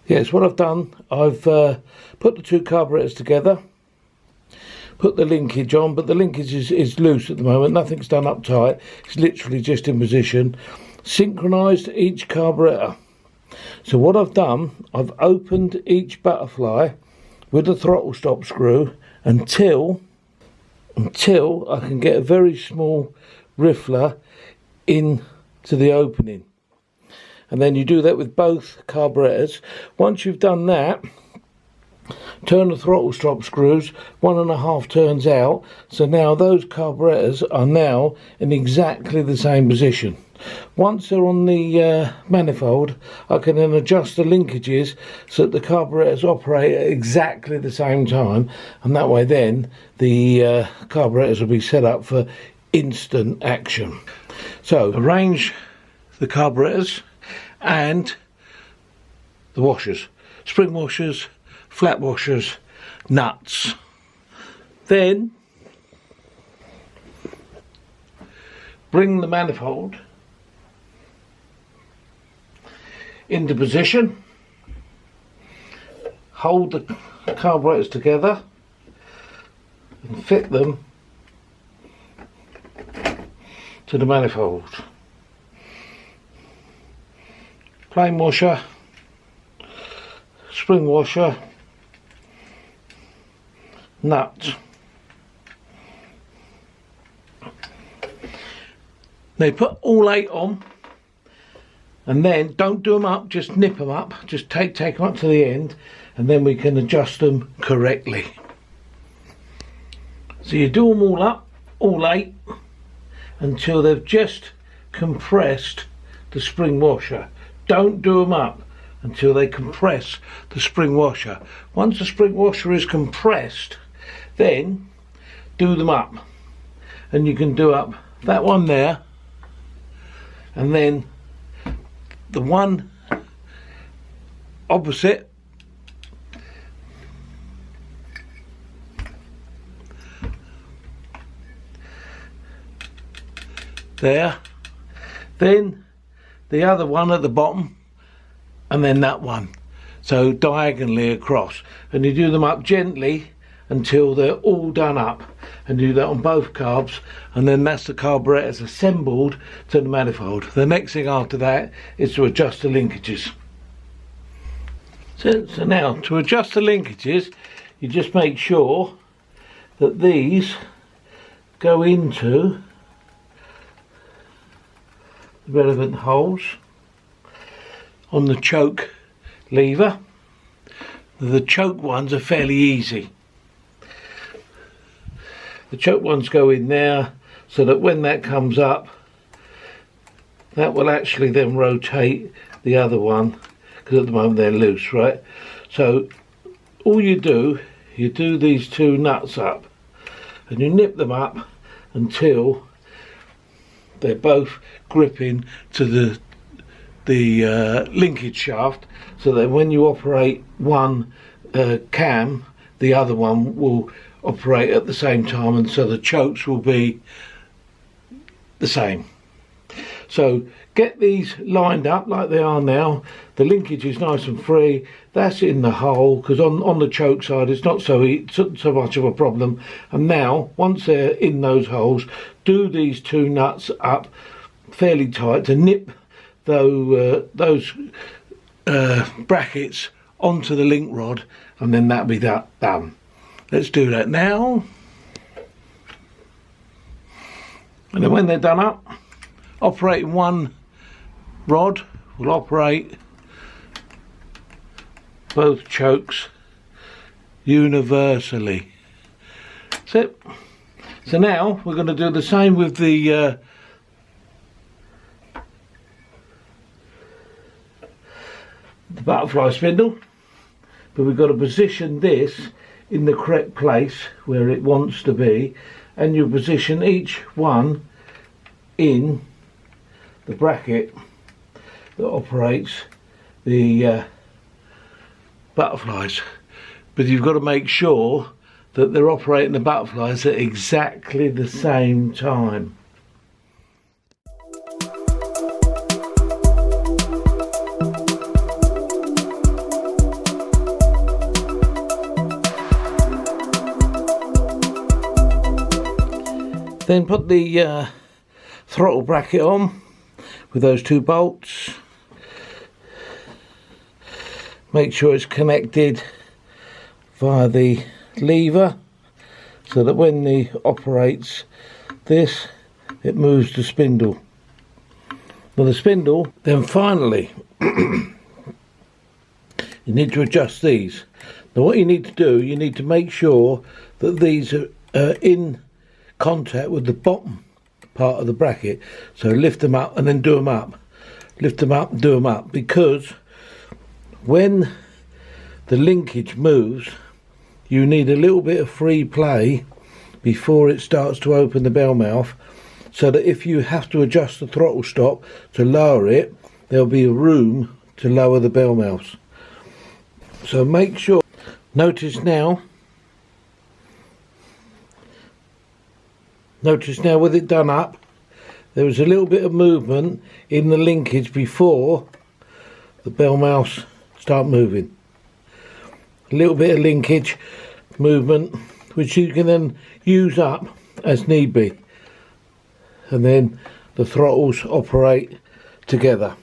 Yes, what I've done, I've put the two carburetors together, put the linkage on, but the linkage is loose at the moment, nothing's done up tight, it's literally just in position. Synchronized each carburetor. So what I've done, I've opened each butterfly with the throttle stop screw until I can get a very small riffler into the opening. And then you do that with both carburetors. Once you've done that, turn the throttle stop screws 1.5 turns out. So now those carburetors are now in exactly the same position. Once they're on the manifold, I can then adjust the linkages so that the carburetors operate at exactly the same time, and that way then the carburetors will be set up for instant action. So arrange the carburetors and the washers, spring washers, flat washers, nuts. Then bring the manifold into position, hold the carburetors together and fit them to the manifold. Plain washer, spring washer, nut. They put all 8 on, and then don't do them up, just nip them up, just take them up to the end, and then we can adjust them correctly. So you do them all up, all 8, until they've just compressed the spring washer. Don't do them up until they compress the spring washer. Once the spring washer is compressed, then do them up. And you can do up that one there, and then the one opposite, there, then the other one at the bottom, and then that one, so diagonally across, and you do them up gently until they're all done up, and do that on both carbs, and then that's the carburetors assembled to the manifold. The next thing after that is to adjust the linkages. So now to adjust the linkages, you just make sure that these go into the relevant holes on the choke lever. The choke ones are fairly easy. The choke ones go in there so that when that comes up, that will actually then rotate the other one, because at the moment they're loose, right? So all you do these 2 nuts up, and you nip them up until they're both gripping to the linkage shaft, so that when you operate one cam, the other one will operate at the same time, and so the chokes will be the same. So get these lined up like they are now. The linkage is nice and free. That's in the hole, because on the choke side it's not so much of a problem. And now once they're in those holes, do these 2 nuts up fairly tight to nip those brackets onto the link rod, and then that'll be done. Let's do that now. And then when they're done up, operating one rod will operate both chokes universally. So now we're going to do the same with the butterfly spindle, but we've got to position this in the correct place where it wants to be, and you position each one in the bracket that operates the butterflies. But you've got to make sure that they're operating the butterflies at exactly the same time. Then put the throttle bracket on with those 2 bolts. Make sure it's connected via the lever so that when it operates this, it moves the spindle. Now the spindle, then finally you need to adjust these. Now what you need to do, you need to make sure that these are in contact with the bottom part of the bracket. So lift them up and then do them up. Lift them up and do them up, because when the linkage moves, you need a little bit of free play before it starts to open the bell mouth, so that if you have to adjust the throttle stop to lower it, there'll be a room to lower the bell mouths. So make sure, notice now with it done up, there was a little bit of movement in the linkage before the bell mouths start moving. A little bit of linkage movement which you can then use up as need be, and then the throttles operate together.